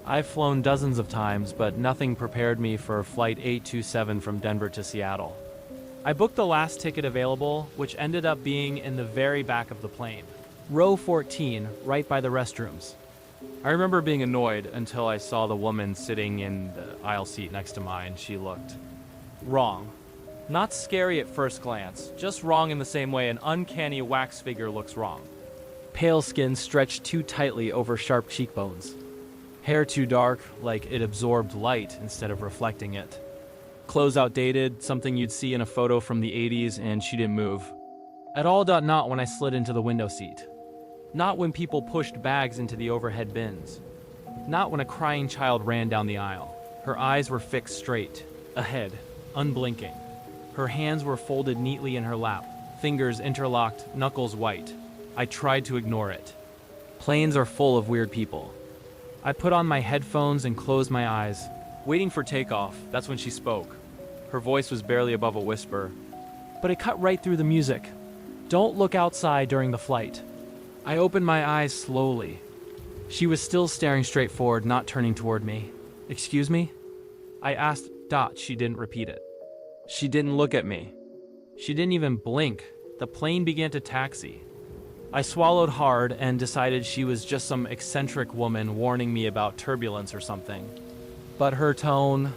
I've flown dozens of times, but nothing prepared me for Flight 827 from Denver to Seattle. I booked the last ticket available, which ended up being in the very back of the plane. Row 14, right by the restrooms. I remember being annoyed until I saw the woman sitting in the aisle seat next to mine. She looked wrong. Not scary at first glance, just wrong in the same way an uncanny wax figure looks wrong. Pale skin stretched too tightly over sharp cheekbones. Hair too dark, like it absorbed light instead of reflecting it. Clothes outdated, something you'd see in a photo from the 80s, and she didn't move. At all. Not when I slid into the window seat. Not when people pushed bags into the overhead bins. Not when a crying child ran down the aisle. Her eyes were fixed straight, ahead, unblinking. Her hands were folded neatly in her lap, fingers interlocked, knuckles white. I tried to ignore it. Planes are full of weird people. I put on my headphones and closed my eyes, waiting for takeoff. That's when she spoke. Her voice was barely above a whisper, but it cut right through the music. Don't look outside during the flight. I opened my eyes slowly. She was still staring straight forward, not turning toward me. Excuse me? I asked. She didn't repeat it. She didn't look at me. She didn't even blink. The plane began to taxi. I swallowed hard and decided she was just some eccentric woman warning me about turbulence or something. But her tone...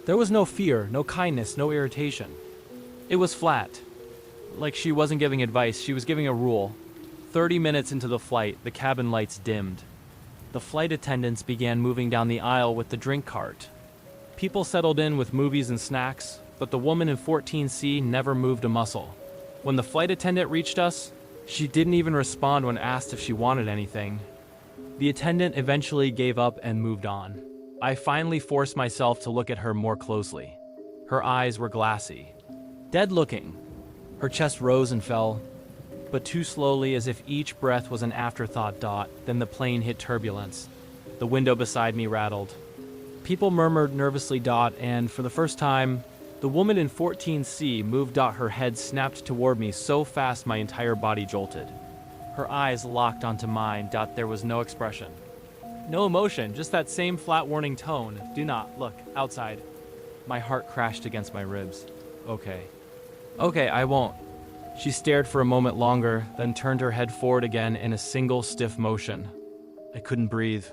There was no fear, no kindness, no irritation. It was flat. Like she wasn't giving advice, she was giving a rule. 30 minutes into the flight, the cabin lights dimmed. The flight attendants began moving down the aisle with the drink cart. People settled in with movies and snacks, but the woman in 14C never moved a muscle. When the flight attendant reached us, she didn't even respond when asked if she wanted anything. The attendant eventually gave up and moved on. I finally forced myself to look at her more closely. Her eyes were glassy, dead-looking. Her chest rose and fell, but too slowly as if each breath was an afterthought. Then the plane hit turbulence. The window beside me rattled. People murmured nervously. And for the first time, the woman in 14C moved. Her head snapped toward me so fast my entire body jolted. Her eyes locked onto mine. There was no expression. No emotion, just that same flat warning tone. Do not look outside. My heart crashed against my ribs. Okay, I won't. She stared for a moment longer, then turned her head forward again in a single stiff motion. I couldn't breathe.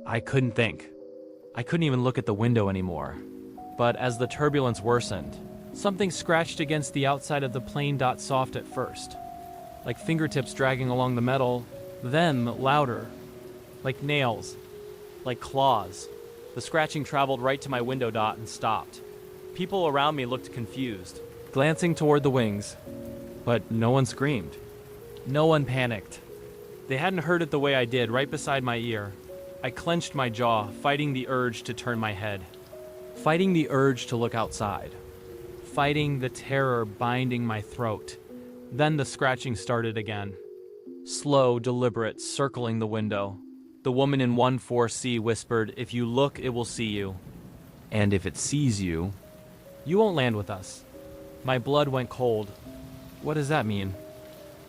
I couldn't think. I couldn't even look at the window anymore. But as the turbulence worsened, something scratched against the outside of the plane. Soft at first, like fingertips dragging along the metal, then louder, like nails, like claws. The scratching traveled right to my window. And stopped. People around me looked confused, glancing toward the wings, but no one screamed. No one panicked. They hadn't heard it the way I did, right beside my ear. I clenched my jaw, fighting the urge to turn my head. Fighting the urge to look outside. Fighting the terror binding my throat. Then the scratching started again. Slow, deliberate, circling the window. The woman in 14C whispered, "If you look, it will see you. And if it sees you, you won't land with us." My blood went cold. What does that mean?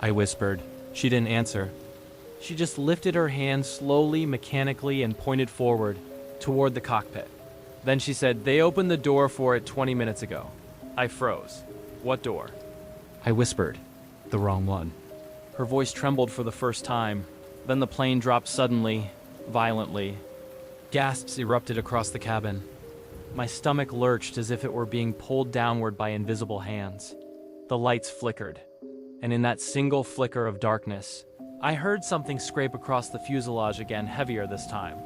I whispered. She didn't answer. She just lifted her hand slowly, mechanically, and pointed forward, toward the cockpit. Then she said, "They opened the door for it 20 minutes ago." I froze. What door? I whispered. The wrong one. Her voice trembled for the first time. Then the plane dropped suddenly, violently. Gasps erupted across the cabin. My stomach lurched as if it were being pulled downward by invisible hands. The lights flickered, and in that single flicker of darkness, I heard something scrape across the fuselage again, heavier this time.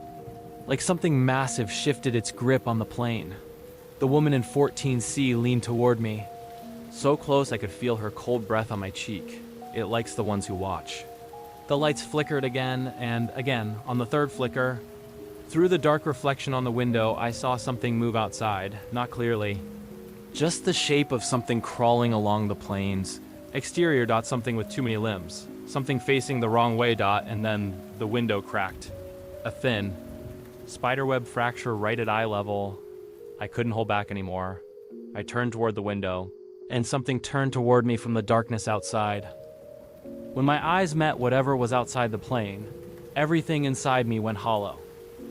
Like something massive shifted its grip on the plane. The woman in 14C leaned toward me, so close I could feel her cold breath on my cheek. It likes the ones who watch. The lights flickered again, and again, on the third flicker. Through the dark reflection on the window, I saw something move outside, not clearly. Just the shape of something crawling along the plane's exterior. Something with too many limbs. Something facing the wrong way. And then the window cracked. A thin spiderweb fracture right at eye level. I couldn't hold back anymore. I turned toward the window, and something turned toward me from the darkness outside. When my eyes met whatever was outside the plane, everything inside me went hollow.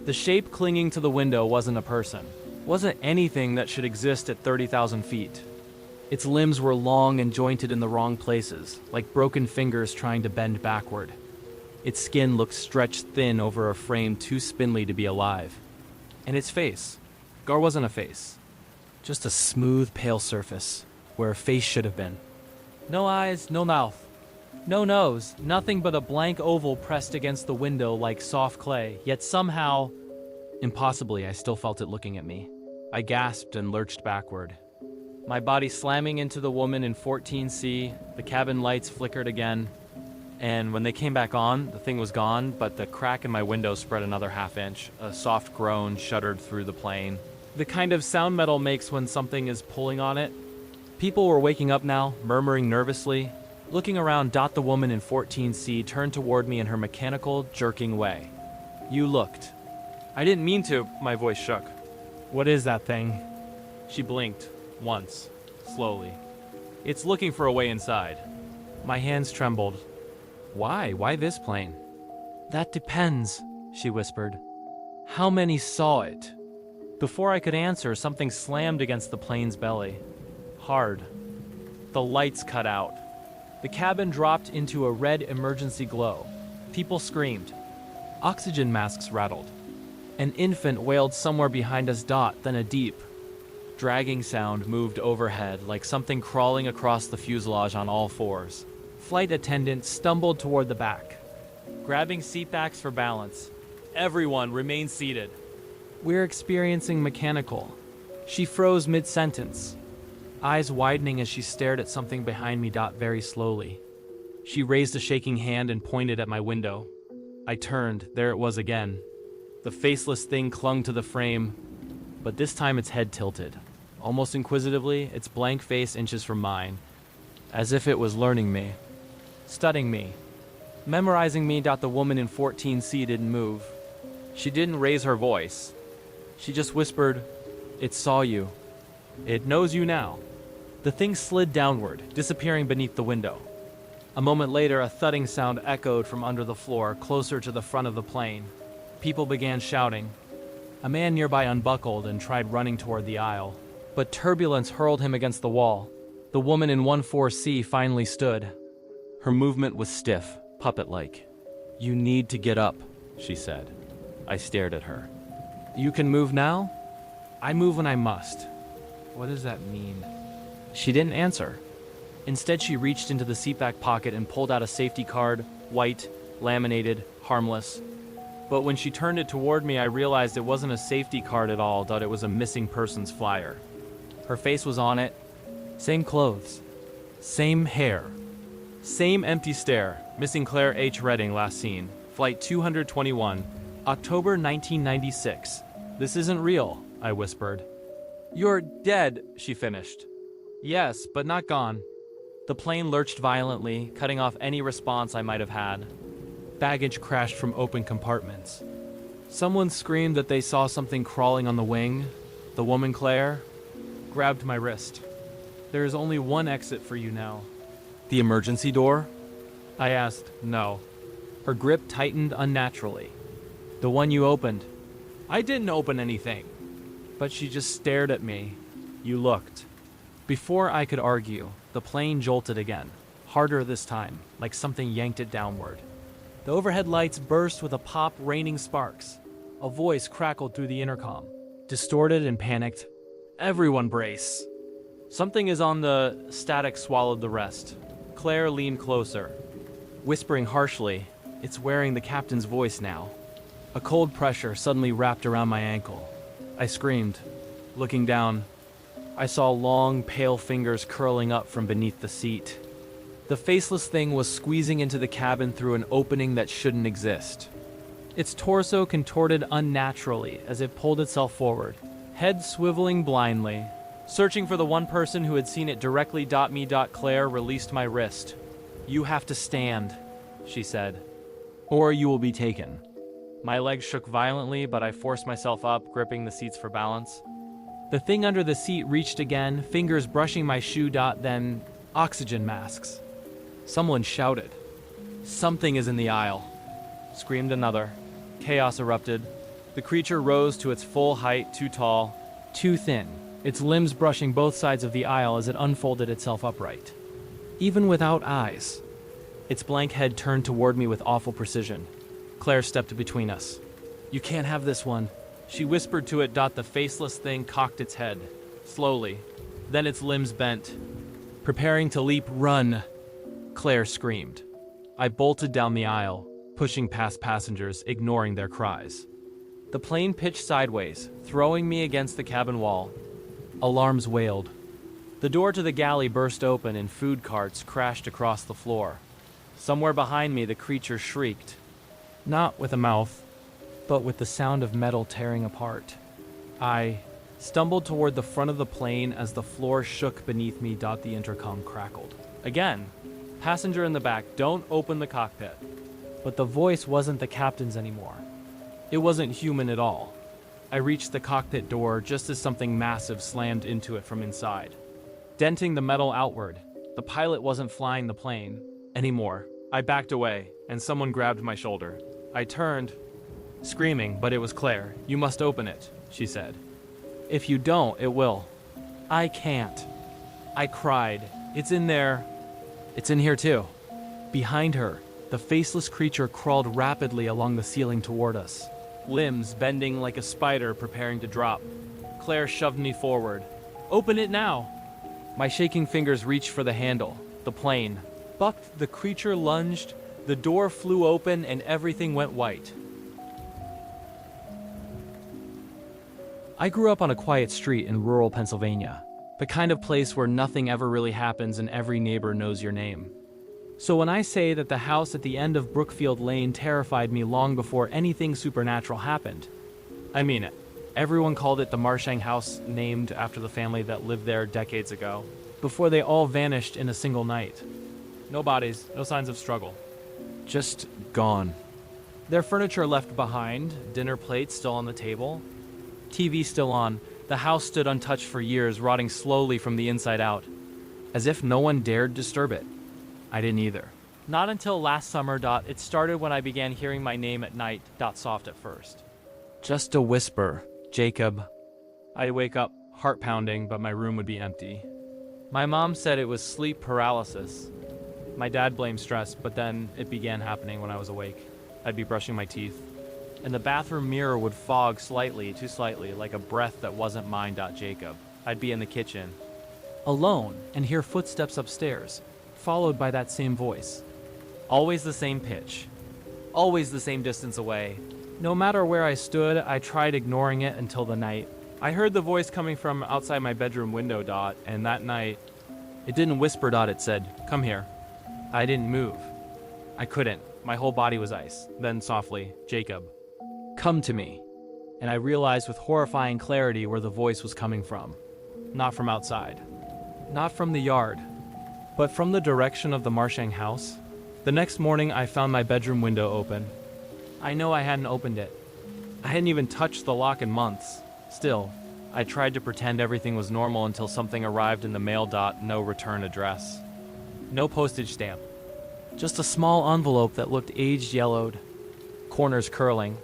The shape clinging to the window wasn't a person. Wasn't anything that should exist at 30,000 feet. Its limbs were long and jointed in the wrong places, like broken fingers trying to bend backward. Its skin looked stretched thin over a frame too spindly to be alive. And its face. Gar wasn't a face. Just a smooth, pale surface, where a face should have been. No eyes, no mouth. No nose, nothing but a blank oval pressed against the window like soft clay, yet somehow, impossibly, I still felt it looking at me. I gasped and lurched backward. My body slamming into the woman in 14C, the cabin lights flickered again, and when they came back on, the thing was gone, but the crack in my window spread another half-inch. A soft groan shuddered through the plane. The kind of sound metal makes when something is pulling on it. People were waking up now, murmuring nervously. Looking around, the woman in 14C turned toward me in her mechanical, jerking way. You looked. I didn't mean to, my voice shook. What is that thing? She blinked, once, slowly. It's looking for a way inside. My hands trembled. Why? Why this plane? That depends, she whispered. How many saw it? Before I could answer, something slammed against the plane's belly. Hard. The lights cut out. The cabin dropped into a red emergency glow. People screamed. Oxygen masks rattled. An infant wailed somewhere behind us, then a deep, dragging sound moved overhead like something crawling across the fuselage on all fours. Flight attendant stumbled toward the back, grabbing seatbacks for balance. Everyone remained seated. We're experiencing mechanical. She froze mid-sentence, eyes widening as she stared at something behind me, very slowly. She raised a shaking hand and pointed at my window. I turned. There it was again. The faceless thing clung to the frame, but this time its head tilted. Almost inquisitively, its blank face inches from mine, as if it was learning me, studying me, memorizing me. The woman in 14C didn't move. She didn't raise her voice. She just whispered, "It saw you. It knows you now." The thing slid downward, disappearing beneath the window. A moment later, a thudding sound echoed from under the floor, closer to the front of the plane. People began shouting. A man nearby unbuckled and tried running toward the aisle, but turbulence hurled him against the wall. The woman in 14C finally stood. Her movement was stiff, puppet-like. "You need to get up," she said. I stared at her. "You can move now?" "I move when I must." "What does that mean?" She didn't answer. Instead, she reached into the seatback pocket and pulled out a safety card, white, laminated, harmless. But when she turned it toward me, I realized it wasn't a safety card at all, that it was a missing persons flyer. Her face was on it. Same clothes. Same hair. Same empty stare. Missing Claire H. Redding, last seen. Flight 221, October 1996. "This isn't real," I whispered. "You're dead," she finished. "Yes, but not gone." The plane lurched violently, cutting off any response I might have had. Baggage crashed from open compartments. Someone screamed that they saw something crawling on the wing. The woman, Claire, grabbed my wrist. "There is only one exit for you now." "The emergency door?" I asked. "No." Her grip tightened unnaturally. "The one you opened." "I didn't open anything." But she just stared at me. "You looked." Before I could argue, the plane jolted again, harder this time, like something yanked it downward. The overhead lights burst with a pop, raining sparks. A voice crackled through the intercom, distorted and panicked. "Everyone brace." "Something is on the..." Static swallowed the rest. Claire leaned closer, whispering harshly. It's wearing the captain's voice now. A cold pressure suddenly wrapped around my ankle. I screamed. Looking down, I saw long, pale fingers curling up from beneath the seat. The faceless thing was squeezing into the cabin through an opening that shouldn't exist. Its torso contorted unnaturally as it pulled itself forward, head swiveling blindly. Searching for the one person who had seen it directly. Me. Claire released my wrist. "You have to stand," she said, "or you will be taken." My legs shook violently, but I forced myself up, gripping the seats for balance. The thing under the seat reached again, fingers brushing my shoe. Then, oxygen masks. Someone shouted. "Something is in the aisle," screamed another. Chaos erupted. The creature rose to its full height, too tall, too thin, its limbs brushing both sides of the aisle as it unfolded itself upright. Even without eyes, its blank head turned toward me with awful precision. Claire stepped between us. "You can't have this one," she whispered to it. The faceless thing cocked its head, slowly. Then its limbs bent. Preparing to leap. "Run!" Claire screamed. I bolted down the aisle, pushing past passengers, ignoring their cries. The plane pitched sideways, throwing me against the cabin wall. Alarms wailed. The door to the galley burst open and food carts crashed across the floor. Somewhere behind me, the creature shrieked. Not with a mouth, but with the sound of metal tearing apart. I stumbled toward the front of the plane as the floor shook beneath me. The intercom crackled. Again, "Passenger in the back, don't open the cockpit." But the voice wasn't the captain's anymore. It wasn't human at all. I reached the cockpit door just as something massive slammed into it from inside, denting the metal outward. The pilot wasn't flying the plane anymore. I backed away, and someone grabbed my shoulder. I turned, screaming, but it was Claire. "You must open it," she said. "If you don't, it will." "I can't." I cried. "It's in there." "It's in here too." Behind her, the faceless creature crawled rapidly along the ceiling toward us, limbs bending like a spider preparing to drop. Claire shoved me forward. "Open it now." My shaking fingers reached for the handle. The plane bucked, the creature lunged, the door flew open, and everything went white. I grew up on a quiet street in rural Pennsylvania, the kind of place where nothing ever really happens and every neighbor knows your name. So when I say that the house at the end of Brookfield Lane terrified me long before anything supernatural happened, I mean it. Everyone called it the Marshang House, named after the family that lived there decades ago, before they all vanished in a single night. No bodies, no signs of struggle. Just gone. Their furniture left behind, dinner plates still on the table, TV still on. The house stood untouched for years, rotting slowly from the inside out, as if no one dared disturb it. I didn't either. Not until last summer. It started when I began hearing my name at night. Soft at first. Just a whisper. "Jacob." I'd wake up, heart pounding, but my room would be empty. My mom said it was sleep paralysis. My dad blamed stress, but then it began happening when I was awake. I'd be brushing my teeth, and the bathroom mirror would fog slightly, too slightly, like a breath that wasn't mine. Jacob. I'd be in the kitchen, alone, and hear footsteps upstairs, followed by that same voice. Always the same pitch. Always the same distance away. No matter where I stood, I tried ignoring it until the night. I heard the voice coming from outside my bedroom window. And that night, it didn't whisper. It said, "Come here." I didn't move. I couldn't. My whole body was ice. Then softly, "Jacob, come to me." And I realized with horrifying clarity where the voice was coming from. Not from outside. Not from the yard, but from the direction of the Marshang house. The next morning, I found my bedroom window open. I know I hadn't opened it. I hadn't even touched the lock in months. Still, I tried to pretend everything was normal until something arrived in the mail. No return address. No postage stamp. Just a small envelope that looked aged, yellowed, corners curling.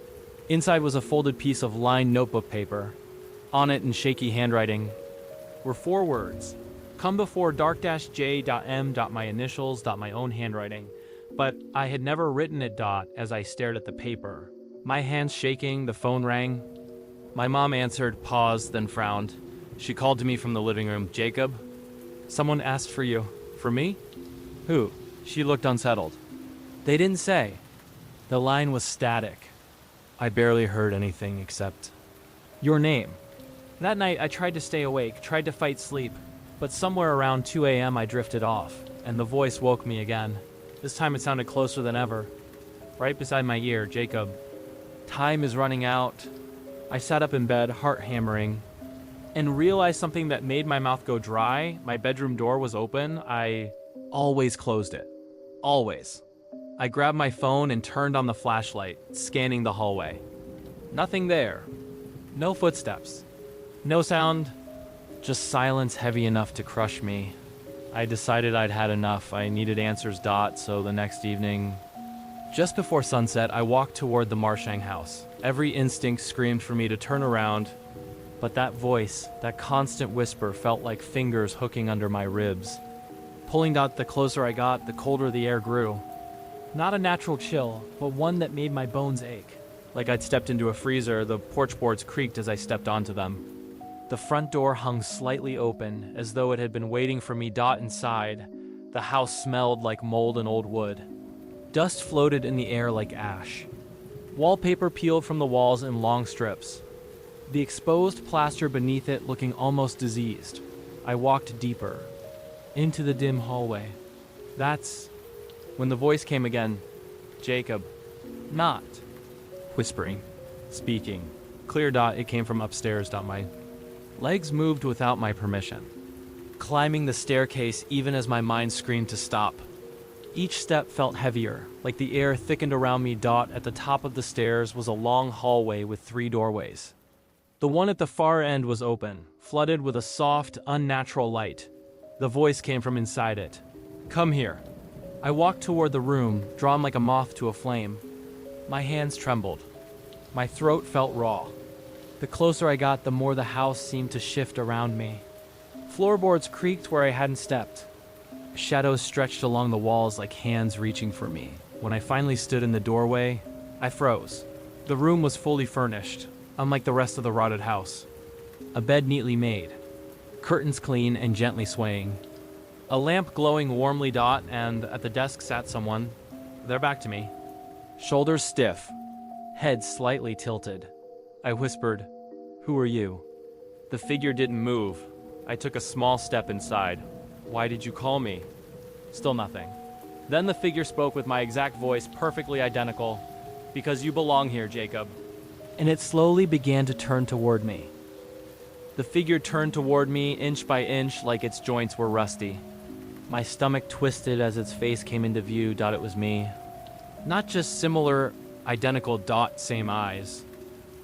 Inside was a folded piece of lined notebook paper. On it, in shaky handwriting, were 4 words. "Come before -J.M. My initials. My own handwriting. But I had never written it. As I stared at the paper, my hands shaking, the phone rang. My mom answered, paused, then frowned. She called to me from the living room. "Jacob, someone asked for you." "For me? Who?" She looked unsettled. "They didn't say." The line was static. I barely heard anything except your name. That night, I tried to stay awake, tried to fight sleep, but somewhere around 2 a.m. I drifted off, and the voice woke me again. This time it sounded closer than ever. Right beside my ear. "Jacob, time is running out." I sat up in bed, heart hammering, and realized something that made my mouth go dry. My bedroom door was open. I always closed it. Always. I grabbed my phone and turned on the flashlight, scanning the hallway. Nothing there. No footsteps. No sound. Just silence heavy enough to crush me. I decided I'd had enough. I needed answers. So the next evening, Just before sunset, I walked toward the Marshang house. Every instinct screamed for me to turn around, but that voice, that constant whisper, felt like fingers hooking under my ribs. Pulling Dot, the closer I got, the colder the air grew. Not a natural chill, but one that made my bones ache. Like I'd stepped into a freezer, the porch boards creaked as I stepped onto them. The front door hung slightly open, as though it had been waiting for me. Dot inside. The house smelled like mold and old wood. Dust floated in the air like ash. Wallpaper peeled from the walls in long strips, the exposed plaster beneath it looking almost diseased. I walked deeper, into the dim hallway. That's when the voice came again. Jacob. Not. Whispering. Speaking. Clear. Dot, it came from upstairs. Dot, my legs moved without my permission, climbing the staircase even as my mind screamed to stop. Each step felt heavier, like the air thickened around me. Dot, at the top of the stairs was a long hallway with 3 doorways. The one at the far end was open, flooded with a soft, unnatural light. The voice came from inside it. Come here. I walked toward the room, drawn like a moth to a flame. My hands trembled. My throat felt raw. The closer I got, the more the house seemed to shift around me. Floorboards creaked where I hadn't stepped. Shadows stretched along the walls like hands reaching for me. When I finally stood in the doorway, I froze. The room was fully furnished, unlike the rest of the rotted house. A bed neatly made, curtains clean and gently swaying. A lamp glowing warmly. Dot, and at the desk sat someone. Their back to me. Shoulders stiff, head slightly tilted. I whispered, "Who are you?" The figure didn't move. I took a small step inside. Why did you call me? Still nothing. Then the figure spoke with my exact voice, perfectly identical. Because you belong here, Jacob. And it slowly began to turn toward me. The figure turned toward me inch by inch like its joints were rusty. My stomach twisted as its face came into view. Dot, it was me. Not just similar, identical. Dot, same eyes.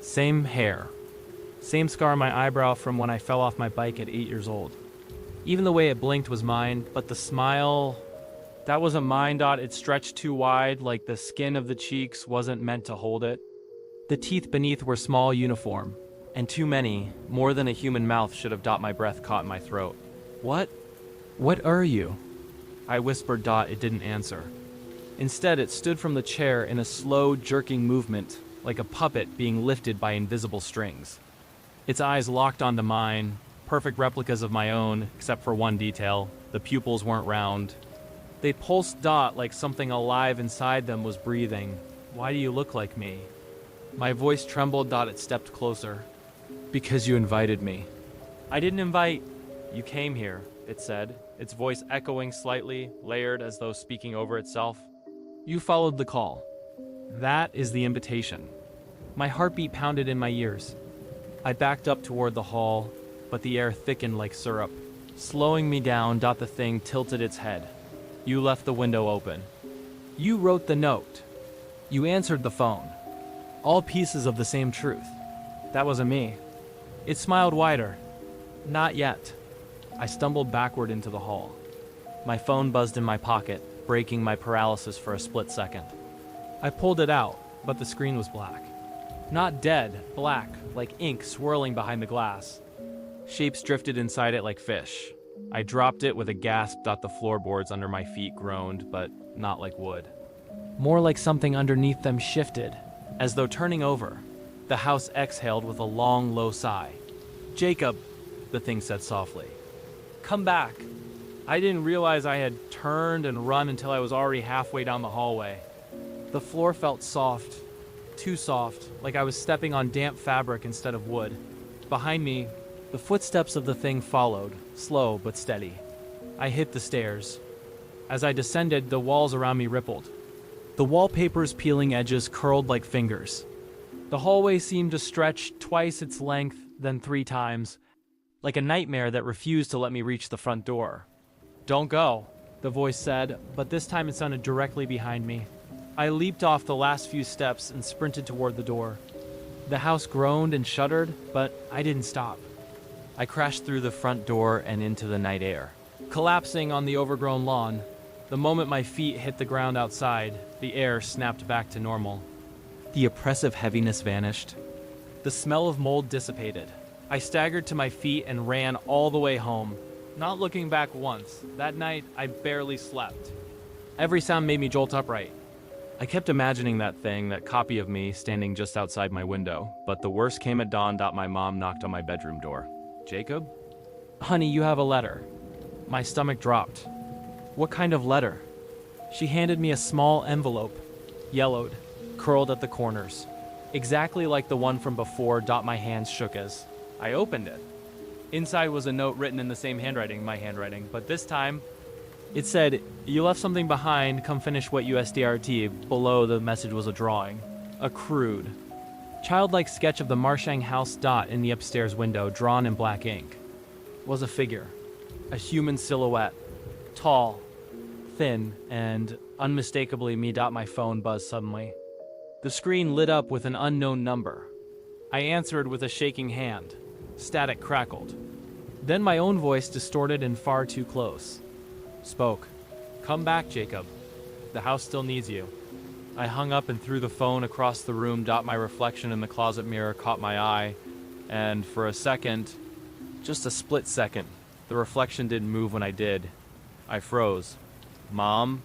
Same hair. Same scar on my eyebrow from when I fell off my bike at 8 years old. Even the way it blinked was mine, but the smile, that wasn't mine. Dot, it stretched too wide, like the skin of the cheeks wasn't meant to hold it. The teeth beneath were small, uniform, and too many, more than a human mouth should have. Dot, my breath caught in my throat. What are you? I whispered. Dot, it didn't answer. Instead, it stood from the chair in a slow, jerking movement, like a puppet being lifted by invisible strings. Its eyes locked onto mine, perfect replicas of my own, except for one detail. The pupils weren't round. They pulsed. Dot, like something alive inside them was breathing. Why do you look like me? My voice trembled. Dot, it stepped closer. Because you invited me. I didn't invite. You came here, it said, its voice echoing slightly, layered as though speaking over itself. You followed the call. That is the invitation. My heartbeat pounded in my ears. I backed up toward the hall, but the air thickened like syrup, slowing me down. Dot, the thing tilted its head. You left the window open. You wrote the note. You answered the phone. All pieces of the same truth. That wasn't me. It smiled wider. Not yet. I stumbled backward into the hall. My phone buzzed in my pocket, breaking my paralysis for a split second. I pulled it out, but the screen was black. Not dead, black, like ink swirling behind the glass. Shapes drifted inside it like fish. I dropped it with a gasp. The floorboards under my feet groaned, but not like wood. More like something underneath them shifted, as though turning over. The house exhaled with a long, low sigh. Jacob, the thing said softly. Come back. I didn't realize I had turned and run until I was already halfway down the hallway. The floor felt soft, too soft, like I was stepping on damp fabric instead of wood. Behind me, the footsteps of the thing followed, slow but steady. I hit the stairs. As I descended, the walls around me rippled. The wallpaper's peeling edges curled like fingers. The hallway seemed to stretch twice its length, then 3 times, like a nightmare that refused to let me reach the front door. Don't go, the voice said, but this time it sounded directly behind me. I leaped off the last few steps and sprinted toward the door. The house groaned and shuddered, but I didn't stop. I crashed through the front door and into the night air. Collapsing on the overgrown lawn, The moment my feet hit the ground outside, the air snapped back to normal. The oppressive heaviness vanished. The smell of mold dissipated. I staggered to my feet and ran all the way home, not looking back once. That night, I barely slept. Every sound made me jolt upright. I kept imagining that thing, that copy of me, standing just outside my window, but the worst came at dawn. My mom knocked on my bedroom door. "Jacob? Honey, you have a letter." My stomach dropped. What kind of letter? She handed me a small envelope, yellowed, curled at the corners, exactly like the one from before. My hands shook as I opened it. Inside was a note written in the same handwriting, my handwriting, but this time it said, "You left something behind, come finish what USDRT." Below the message was a drawing, a crude, childlike sketch of the Marshang house. In the upstairs window, drawn in black ink, was a figure, a human silhouette, tall, thin, and unmistakably me. My phone buzzed suddenly. The screen lit up with an unknown number. I answered with a shaking hand. Static crackled. Then my own voice, distorted and far too close, spoke. "Come back, Jacob. The house still needs you." I hung up and threw the phone across the room. My reflection in the closet mirror caught my eye, and for a second, just a split second, the reflection didn't move. When I did, I froze. "Mom?"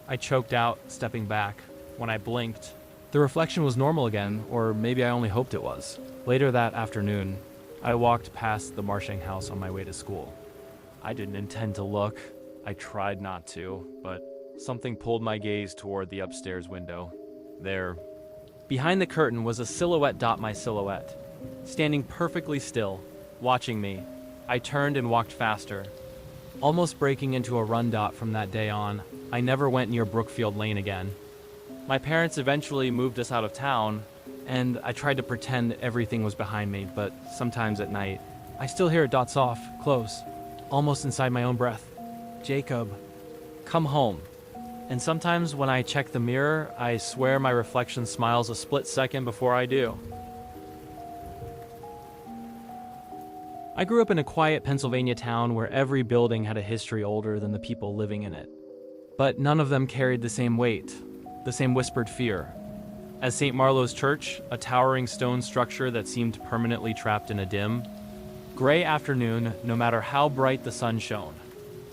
I choked out, stepping back. When I blinked, the reflection was normal again, or maybe I only hoped it was. Later that afternoon, I walked past the Marshang house on my way to school. I didn't intend to look. I tried not to, but something pulled my gaze toward the upstairs window. There, behind the curtain, was a silhouette. My silhouette, standing perfectly still, watching me. I turned and walked faster, almost breaking into a run. From that day on, I never went near Brookfield Lane again. My parents eventually moved us out of town, and I tried to pretend everything was behind me, but sometimes at night, I still hear it. Off, close, almost inside my own breath. "Jacob, come home." And sometimes when I check the mirror, I swear my reflection smiles a split second before I do. I grew up in a quiet Pennsylvania town where every building had a history older than the people living in it. But none of them carried the same weight, the same whispered fear, as St. Marlowe's Church, a towering stone structure that seemed permanently trapped in a dim, gray afternoon, no matter how bright the sun shone.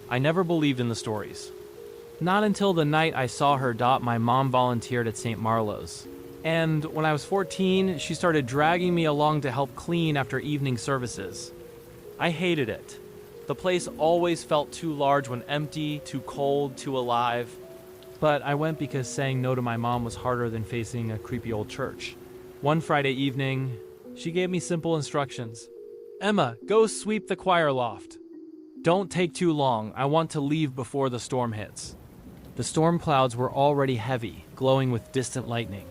I never believed in the stories. Not until the night I saw her. My mom volunteered at St. Marlowe's. And when I was 14, she started dragging me along to help clean after evening services. I hated it. The place always felt too large when empty, too cold, too alive. But I went because saying no to my mom was harder than facing a creepy old church. One Friday evening, she gave me simple instructions. "Emma, go sweep the choir loft. Don't take too long. I want to leave before the storm hits." The storm clouds were already heavy, glowing with distant lightning.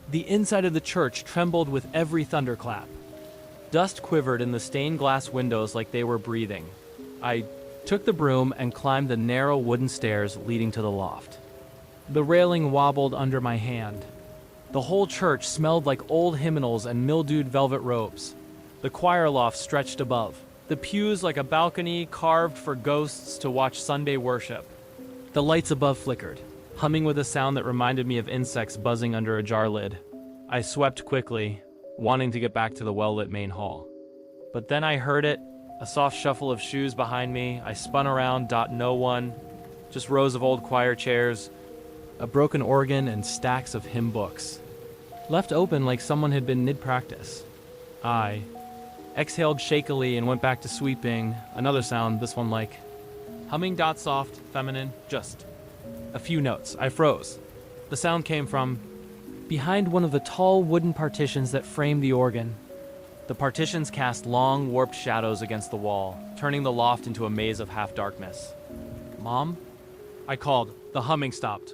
The inside of the church trembled with every thunderclap. Dust quivered in the stained glass windows like they were breathing. I took the broom and climbed the narrow wooden stairs leading to the loft. The railing wobbled under my hand. The whole church smelled like old hymnals and mildewed velvet robes. The choir loft stretched above, the pews like a balcony carved for ghosts to watch Sunday worship. The lights above flickered, humming with a sound that reminded me of insects buzzing under a jar lid. I swept quickly, wanting to get back to the well-lit main hall. But then I heard it, a soft shuffle of shoes behind me. I spun around. No one, just rows of old choir chairs, a broken organ, and stacks of hymn books, left open like someone had been mid-practice. I exhaled shakily and went back to sweeping. Another sound, this one like humming. Soft, feminine, just a few notes. I froze. The sound came from behind one of the tall wooden partitions that framed the organ. The partitions cast long, warped shadows against the wall, turning the loft into a maze of half-darkness. "Mom?" I called. The humming stopped.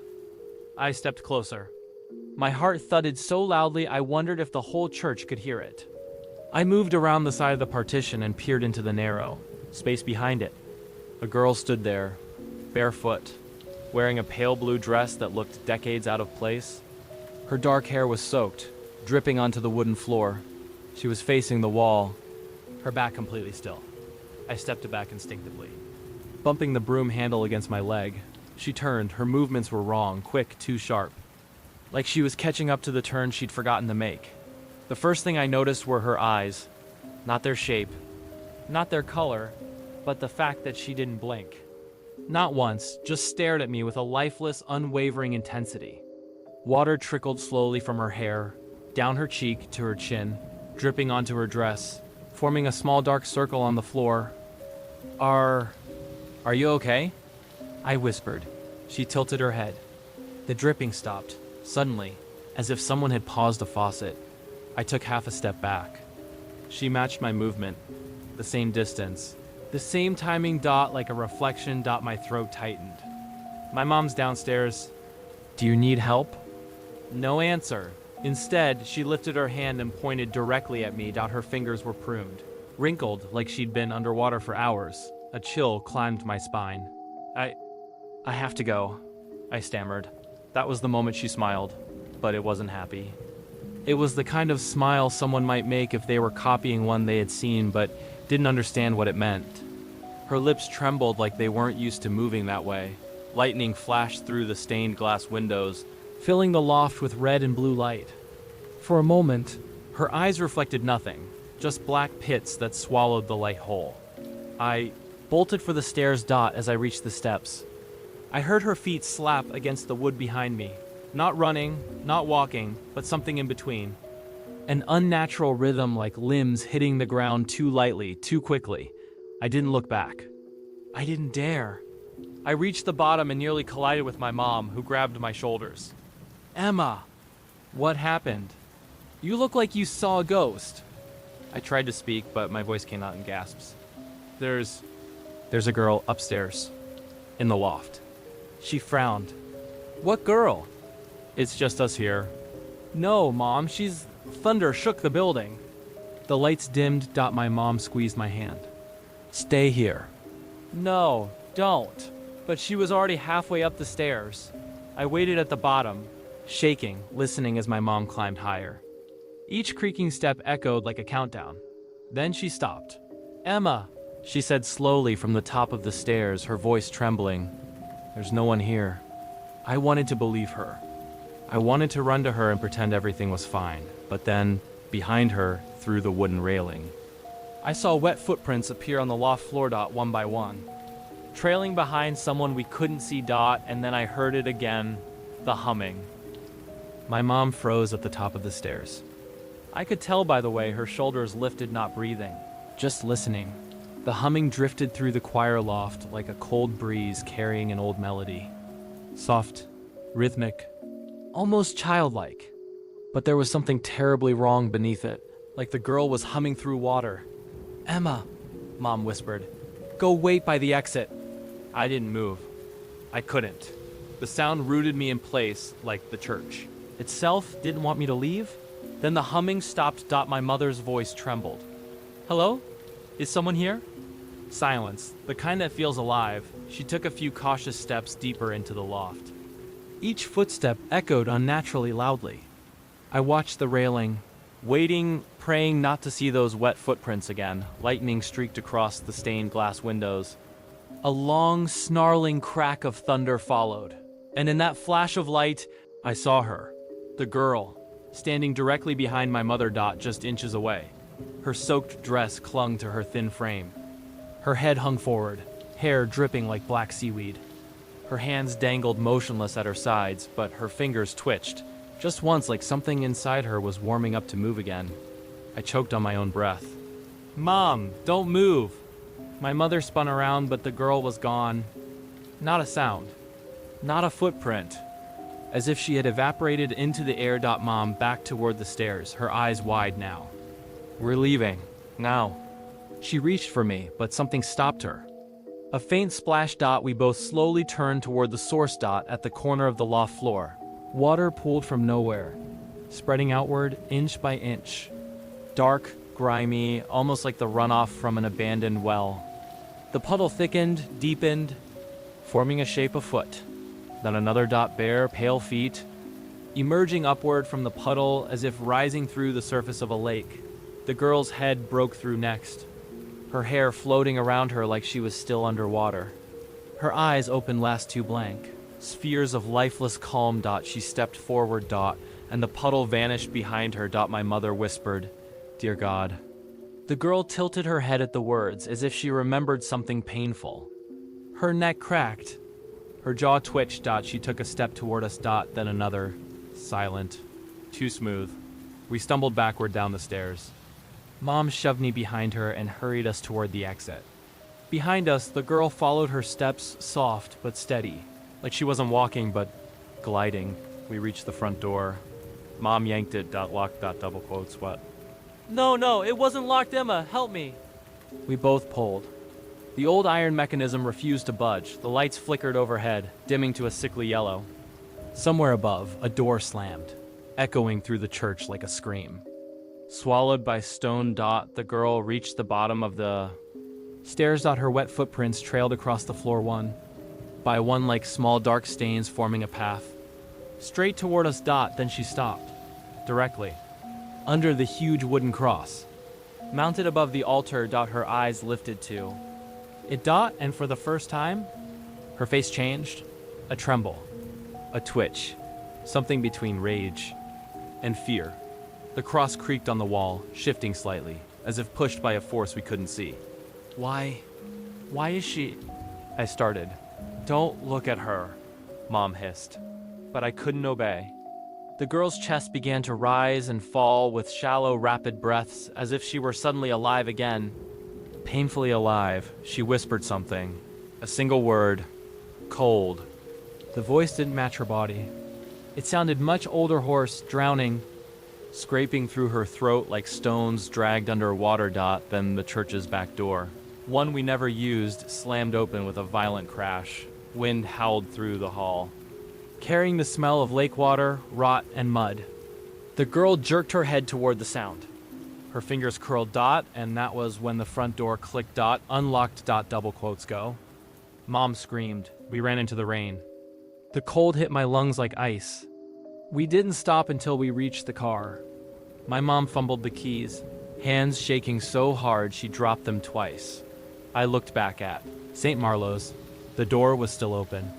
I stepped closer. My heart thudded so loudly I wondered if the whole church could hear it. I moved around the side of the partition and peered into the narrow space behind it. A girl stood there, barefoot, wearing a pale blue dress that looked decades out of place. Her dark hair was soaked, dripping onto the wooden floor. She was facing the wall, her back completely still. I stepped back instinctively, bumping the broom handle against my leg. She turned. Her movements were wrong, quick, too sharp. Like she was catching up to the turn she'd forgotten to make. The first thing I noticed were her eyes. Not their shape, not their color, but the fact that she didn't blink. Not once, just stared at me with a lifeless, unwavering intensity. Water trickled slowly from her hair, down her cheek to her chin, dripping onto her dress, forming a small dark circle on the floor. Are you okay? I whispered. She tilted her head. The dripping stopped, suddenly, as if someone had paused a faucet. I took half a step back. She matched my movement, the same distance, the same timing. Like a reflection. My throat tightened. My mom's downstairs. Do you need help? No answer. Instead, she lifted her hand and pointed directly at me. Her fingers were pruned, wrinkled like she'd been underwater for hours. A chill climbed my spine. I have to go, I stammered. That was the moment she smiled, but it wasn't happy. It was the kind of smile someone might make if they were copying one they had seen but didn't understand what it meant. Her lips trembled like they weren't used to moving that way. Lightning flashed through the stained glass windows, filling the loft with red and blue light. For a moment, her eyes reflected nothing, just black pits that swallowed the light whole. I bolted for the stairs. As I reached the steps, I heard her feet slap against the wood behind me. Not running, not walking, but something in between. An unnatural rhythm, like limbs hitting the ground too lightly, too quickly. I didn't look back. I didn't dare. I reached the bottom and nearly collided with my mom, who grabbed my shoulders. Emma! What happened? You look like you saw a ghost. I tried to speak, but my voice came out in gasps. There's a girl upstairs, in the loft. She frowned. What girl? It's just us here. No, Mom, thunder shook the building. The lights dimmed. My mom squeezed my hand. Stay here. No, don't. But she was already halfway up the stairs. I waited at the bottom, shaking, listening as my mom climbed higher. Each creaking step echoed like a countdown. Then she stopped. Emma, she said slowly from the top of the stairs, her voice trembling. There's no one here. I wanted to believe her. I wanted to run to her and pretend everything was fine. But then, behind her, through the wooden railing, I saw wet footprints appear on the loft floor. One by one. Trailing behind someone we couldn't see. And then I heard it again, the humming. My mom froze at the top of the stairs. I could tell by the way her shoulders lifted, not breathing, just listening. The humming drifted through the choir loft like a cold breeze carrying an old melody. Soft, rhythmic, almost childlike. But there was something terribly wrong beneath it, like the girl was humming through water. Emma, Mom whispered. Go wait by the exit. I didn't move. I couldn't. The sound rooted me in place, like the church itself didn't want me to leave. Then the humming stopped. My mother's voice trembled. Hello? Is someone here? Silence, the kind that feels alive. She took a few cautious steps deeper into the loft. Each footstep echoed unnaturally loudly. I watched the railing, waiting, praying not to see those wet footprints again. Lightning streaked across the stained glass windows. A long, snarling crack of thunder followed. And in that flash of light, I saw her. The girl, standing directly behind my mother. Just inches away. Her soaked dress clung to her thin frame. Her head hung forward, hair dripping like black seaweed. Her hands dangled motionless at her sides, but her fingers twitched, just once, like something inside her was warming up to move again. I choked on my own breath. Mom, don't move! My mother spun around, but the girl was gone. Not a sound. Not a footprint. As if she had evaporated into the air. Mom backed toward the stairs, her eyes wide now. We're leaving. Now. She reached for me, but something stopped her. A faint splash. We both slowly turned toward the source. At the corner of the loft floor. Water pooled from nowhere, spreading outward inch by inch. Dark, grimy, almost like the runoff from an abandoned well. The puddle thickened, deepened, forming a shape of foot. Then another. Bare, pale feet, emerging upward from the puddle as if rising through the surface of a lake. The girl's head broke through next, her hair floating around her like she was still underwater. Her eyes opened last too blank. Spheres of lifeless calm. She stepped forward. And the puddle vanished behind her. My mother whispered, "Dear God." The girl tilted her head at the words as if she remembered something painful. Her neck cracked. Her jaw twitched. She took a step toward us. Then another. Silent. Too smooth. We stumbled backward down the stairs. Mom shoved me behind her and hurried us toward the exit. Behind us, the girl followed her steps, soft but steady, like she wasn't walking but gliding. We reached the front door. Mom yanked it. Locked. Double quotes. What? No, it wasn't locked, Emma. Help me. We both pulled. The old iron mechanism refused to budge. The lights flickered overhead, dimming to a sickly yellow. Somewhere above, a door slammed, echoing through the church like a scream. Swallowed by stone. The girl reached the bottom of the stairs. Her wet footprints trailed across the floor one by one like small dark stains forming a path. Straight toward us. Then she stopped. Directly. Under the huge wooden cross. Mounted above the altar. Her eyes lifted to it. And for the first time, her face changed. A tremble. A twitch. Something between rage and fear. The cross creaked on the wall, shifting slightly, as if pushed by a force we couldn't see. Why is she? I started. Don't look at her, Mom hissed. But I couldn't obey. The girl's chest began to rise and fall with shallow, rapid breaths, as if she were suddenly alive again. Painfully alive, she whispered something. A single word. Cold. The voice didn't match her body. It sounded much older, hoarse, drowning, scraping through her throat like stones dragged under water. Then the church's back door, one we never used, slammed open with a violent crash. Wind howled through the hall, carrying the smell of lake water, rot, and mud. The girl jerked her head toward the sound. Her fingers curled. And that was when the front door clicked. Unlocked. Double quotes go. Mom screamed. We ran into the rain. The cold hit my lungs like ice. We didn't stop until we reached the car. My mom fumbled the keys, hands shaking so hard she dropped them twice. I looked back at St. Marlowe's. The door was still open.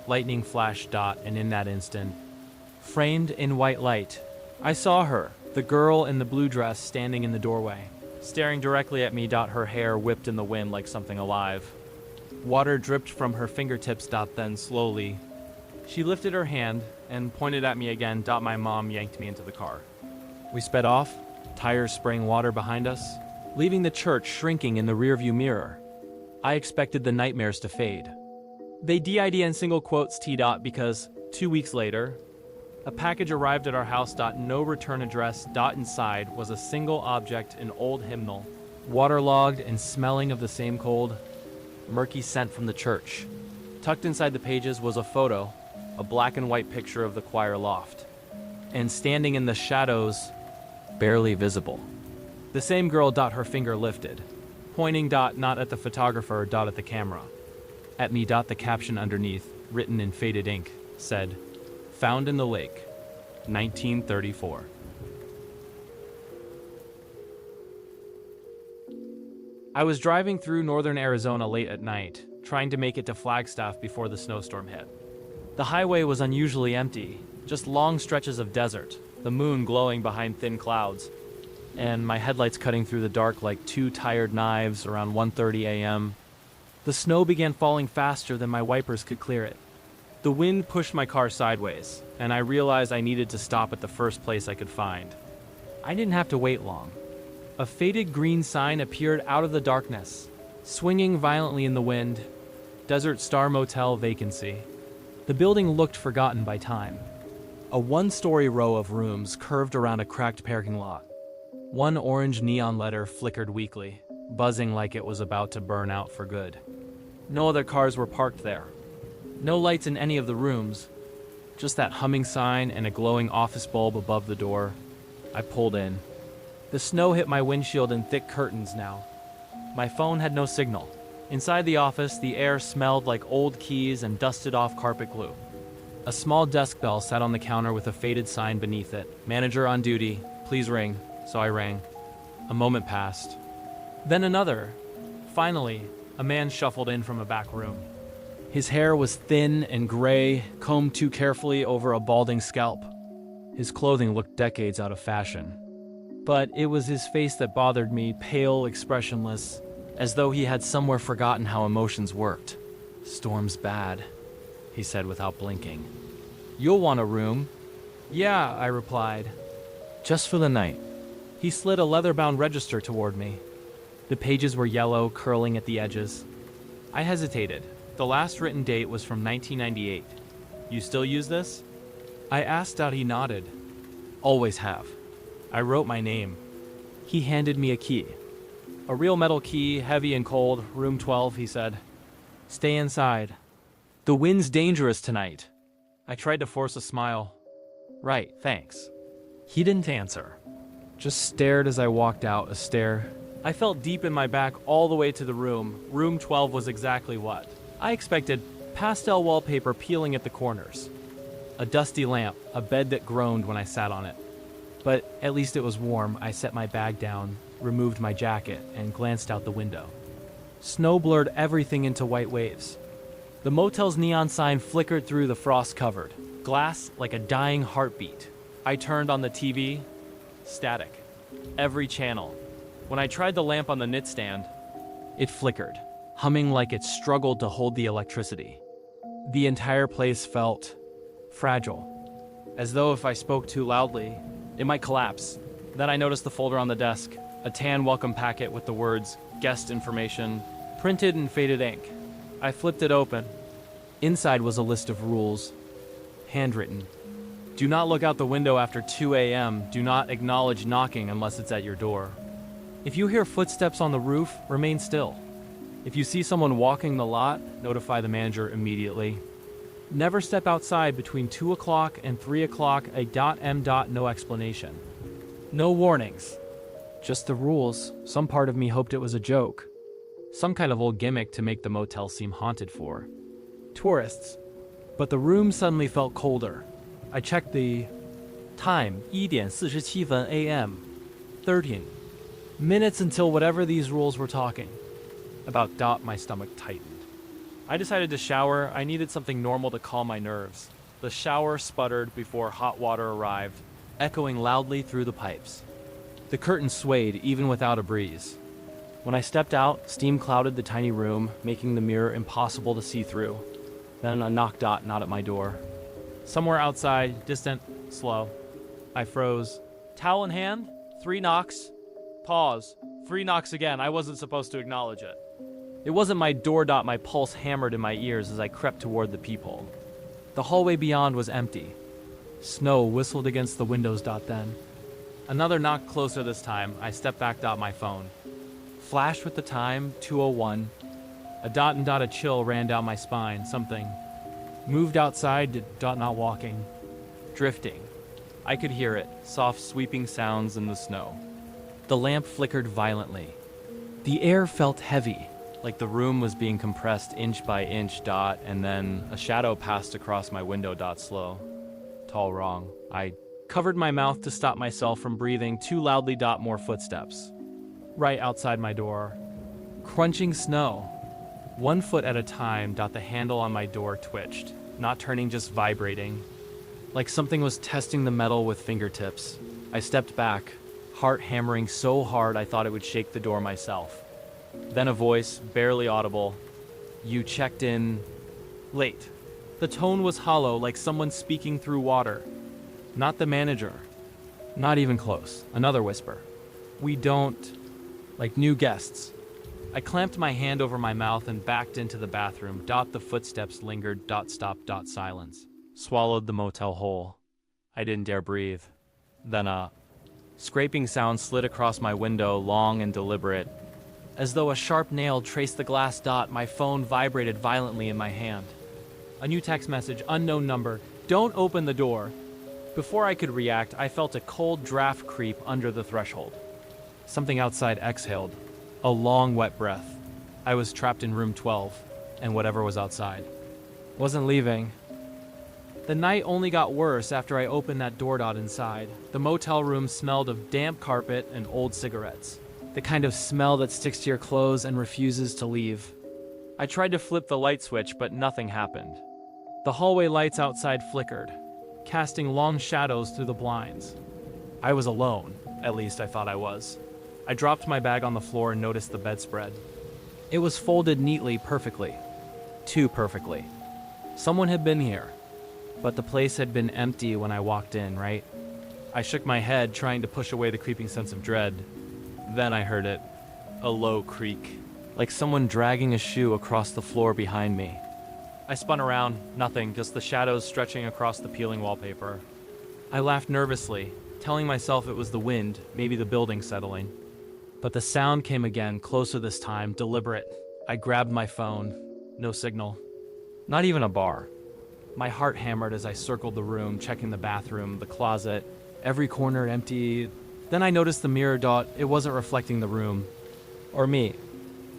Lightning flashed. And in that instant, framed in white light, I saw her, the girl in the blue dress, standing in the doorway, staring directly at me. Her hair whipped in the wind like something alive. Water dripped from her fingertips. Then slowly, she lifted her hand and pointed at me again. My mom yanked me into the car. We sped off, tires spraying water behind us, leaving the church shrinking in the rearview mirror. I expected the nightmares to fade. They did in single quotes because 2 weeks later, a package arrived at our house. No return address. Inside was a single object, an old hymnal, waterlogged and smelling of the same cold, murky scent from the church. Tucked inside the pages was a photo, a black and white picture of the choir loft. And standing in the shadows, barely visible, the same girl. Her finger lifted, pointing. Not at the photographer. At the camera. At me. The caption underneath, written in faded ink, said, "Found in the lake, 1934." I was driving through northern Arizona late at night, trying to make it to Flagstaff before the snowstorm hit. The highway was unusually empty, just long stretches of desert, the moon glowing behind thin clouds, and my headlights cutting through the dark like two tired knives around 1:30 a.m. The snow began falling faster than my wipers could clear it. The wind pushed my car sideways, and I realized I needed to stop at the first place I could find. I didn't have to wait long. A faded green sign appeared out of the darkness, swinging violently in the wind. Desert Star Motel vacancy. The building looked forgotten by time. A one-story row of rooms curved around a cracked parking lot. One orange neon letter flickered weakly, buzzing like it was about to burn out for good. No other cars were parked there. No lights in any of the rooms. Just that humming sign and a glowing office bulb above the door. I pulled in. The snow hit my windshield in thick curtains now. My phone had no signal. Inside the office, the air smelled like old keys and dusted off carpet glue. A small desk bell sat on the counter with a faded sign beneath it. "Manager on duty, please ring." So I rang. A moment passed. Then another. Finally, a man shuffled in from a back room. His hair was thin and gray, combed too carefully over a balding scalp. His clothing looked decades out of fashion. But it was his face that bothered me, pale, expressionless, as though he had somewhere forgotten how emotions worked. "Storm's bad," he said without blinking. "You'll want a room." "Yeah," I replied. "Just for the night." He slid a leather-bound register toward me. The pages were yellow, curling at the edges. I hesitated. The last written date was from 1998. "You still use this?" I asked out. He nodded. "Always have." I wrote my name. He handed me a key. "A real metal key, heavy and cold, room 12, he said. "Stay inside. The wind's dangerous tonight." I tried to force a smile. "Right, thanks." He didn't answer. Just stared as I walked out, a stare. I felt deep in my back all the way to the room. Room 12 was exactly what I expected: pastel wallpaper peeling at the corners. A dusty lamp, a bed that groaned when I sat on it. But at least it was warm. I set my bag down, removed my jacket, and glanced out the window. Snow blurred everything into white waves. The motel's neon sign flickered through the frost-covered glass like a dying heartbeat. I turned on the TV. Static. Every channel. When I tried the lamp on the nightstand, it flickered, humming like it struggled to hold the electricity. The entire place felt fragile, as though if I spoke too loudly, it might collapse. Then I noticed the folder on the desk, a tan welcome packet with the words "guest information" printed in faded ink. I flipped it open. Inside was a list of rules, handwritten. Do not look out the window after 2 a.m. Do not acknowledge knocking unless it's at your door. If you hear footsteps on the roof, remain still. If you see someone walking the lot, notify the manager immediately. Never step outside between 2 o'clock and 3 o'clock, no explanation. No warnings. Just the rules. Some part of me hoped it was a joke. Some kind of old gimmick to make the motel seem haunted for tourists. But the room suddenly felt colder. I checked the time, 1:47 a.m. 13 minutes until whatever these rules were talking about. My stomach tightened. I decided to shower. I needed something normal to calm my nerves. The shower sputtered before hot water arrived, echoing loudly through the pipes. The curtain swayed even without a breeze. When I stepped out, steam clouded the tiny room, making the mirror impossible to see through. Then a knock at my door. Somewhere outside, distant, slow. I froze. Towel in hand, 3 knocks. Pause. 3 knocks again. I wasn't supposed to acknowledge it. It wasn't my door. My pulse hammered in my ears as I crept toward the peephole. The hallway beyond was empty. Snow whistled against the windows. Then another knock, closer this time. I stepped back. My phone flashed with the time, 2:01. A chill ran down my spine. Something moved outside. Not walking, drifting. I could hear it, soft sweeping sounds in the snow. The lamp flickered violently. The air felt heavy, like the room was being compressed inch by inch. And then a shadow passed across my window. Slow. Tall, wrong. I covered my mouth to stop myself from breathing too loudly. More footsteps. Right outside my door. Crunching snow. 1 foot at a time. The handle on my door twitched, not turning, just vibrating. Like something was testing the metal with fingertips. I stepped back, heart hammering so hard I thought it would shake the door myself. Then a voice, barely audible. "You checked in late." The tone was hollow, like someone speaking through water. Not the manager. Not even close. Another whisper. "We don't like new guests." I clamped my hand over my mouth and backed into the bathroom. The footsteps lingered. Stop. Silence. Swallowed the motel whole. I didn't dare breathe. Then a scraping sound slid across my window, long and deliberate. As though a sharp nail traced the glass. My phone vibrated violently in my hand. A new text message, unknown number. "Don't open the door." Before I could react, I felt a cold draft creep under the threshold. Something outside exhaled. A long, wet breath. I was trapped in room 12, and whatever was outside wasn't leaving. The night only got worse after I opened that door. Inside, the motel room smelled of damp carpet and old cigarettes. The kind of smell that sticks to your clothes and refuses to leave. I tried to flip the light switch, but nothing happened. The hallway lights outside flickered, casting long shadows through the blinds. I was alone, at least I thought I was. I dropped my bag on the floor and noticed the bedspread. It was folded neatly, perfectly. Too perfectly. Someone had been here, but the place had been empty when I walked in, right? I shook my head, trying to push away the creeping sense of dread. Then I heard it. A low creak, like someone dragging a shoe across the floor behind me. I spun around, nothing, just the shadows stretching across the peeling wallpaper. I laughed nervously, telling myself it was the wind, maybe the building settling. But the sound came again, closer this time, deliberate. I grabbed my phone. No signal. Not even a bar. My heart hammered as I circled the room, checking the bathroom, the closet, every corner empty. Then I noticed the mirror dot. It wasn't reflecting the room. Or me.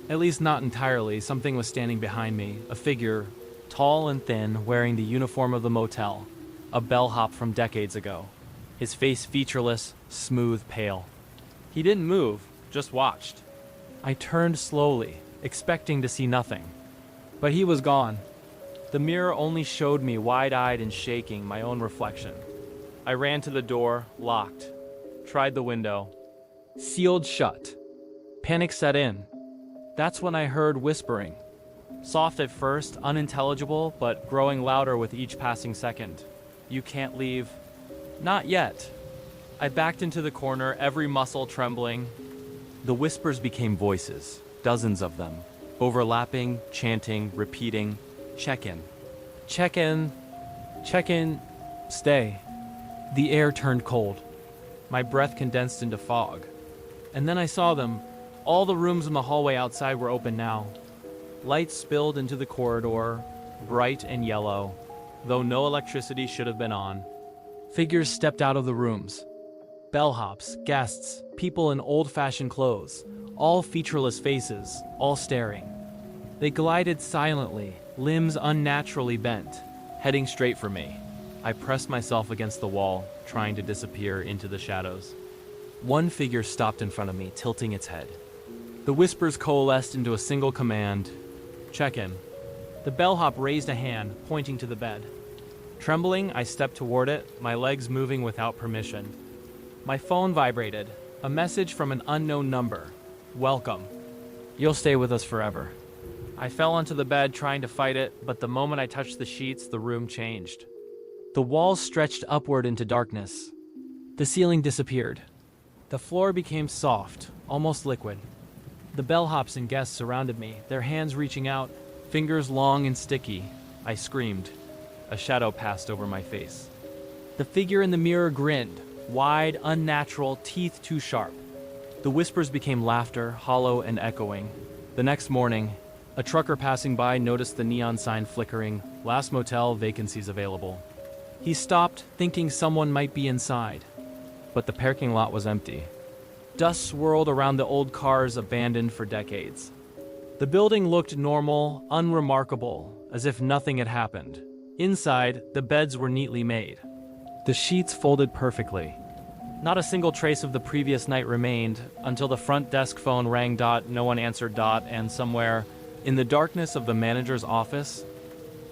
At least not entirely. Something was standing behind me, a figure, tall and thin, wearing the uniform of the motel, a bellhop from decades ago. His face featureless, smooth, pale. He didn't move, just watched. I turned slowly, expecting to see nothing. But he was gone. The mirror only showed me wide-eyed and shaking, my own reflection. I ran to the door, locked. Tried the window. Sealed shut. Panic set in. That's when I heard whispering. Soft at first, unintelligible, but growing louder with each passing second. You can't leave. Not yet. I backed into the corner, every muscle trembling. The whispers became voices, dozens of them, overlapping, chanting, repeating. Check in. Check in. Check in. Stay. The air turned cold. My breath condensed into fog. And then I saw them. All the rooms in the hallway outside were open now. Lights spilled into the corridor, bright and yellow, though no electricity should have been on. Figures stepped out of the rooms. Bellhops, guests, people in old-fashioned clothes, all featureless faces, all staring. They glided silently, limbs unnaturally bent, heading straight for me. I pressed myself against the wall, trying to disappear into the shadows. One figure stopped in front of me, tilting its head. The whispers coalesced into a single command. Check in. The bellhop raised a hand, pointing to the bed. Trembling, I stepped toward it, my legs moving without permission. My phone vibrated. A message from an unknown number. Welcome. You'll stay with us forever. I fell onto the bed trying to fight it, but the moment I touched the sheets, the room changed. The walls stretched upward into darkness. The ceiling disappeared. The floor became soft, almost liquid. The bellhops and guests surrounded me, their hands reaching out, fingers long and sticky. I screamed. A shadow passed over my face. The figure in the mirror grinned, wide, unnatural, teeth too sharp. The whispers became laughter, hollow and echoing. The next morning, a trucker passing by noticed the neon sign flickering, last motel, vacancies available. He stopped, thinking someone might be inside, but the parking lot was empty. Dust swirled around the old cars abandoned for decades. The building looked normal, unremarkable, as if nothing had happened. Inside, the beds were neatly made. The sheets folded perfectly. Not a single trace of the previous night remained until the front desk phone rang. No one answered. And somewhere, in the darkness of the manager's office,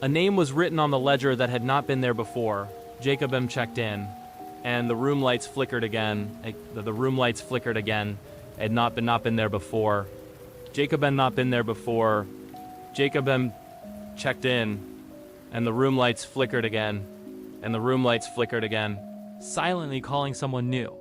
a name was written on the ledger that had not been there before. Jacob M. checked in, and the room lights flickered again. The room lights flickered again. Had not been there before. Jacob M. not been there before. Jacob M. checked in, and the room lights flickered again. And the room lights flickered again, silently calling someone new.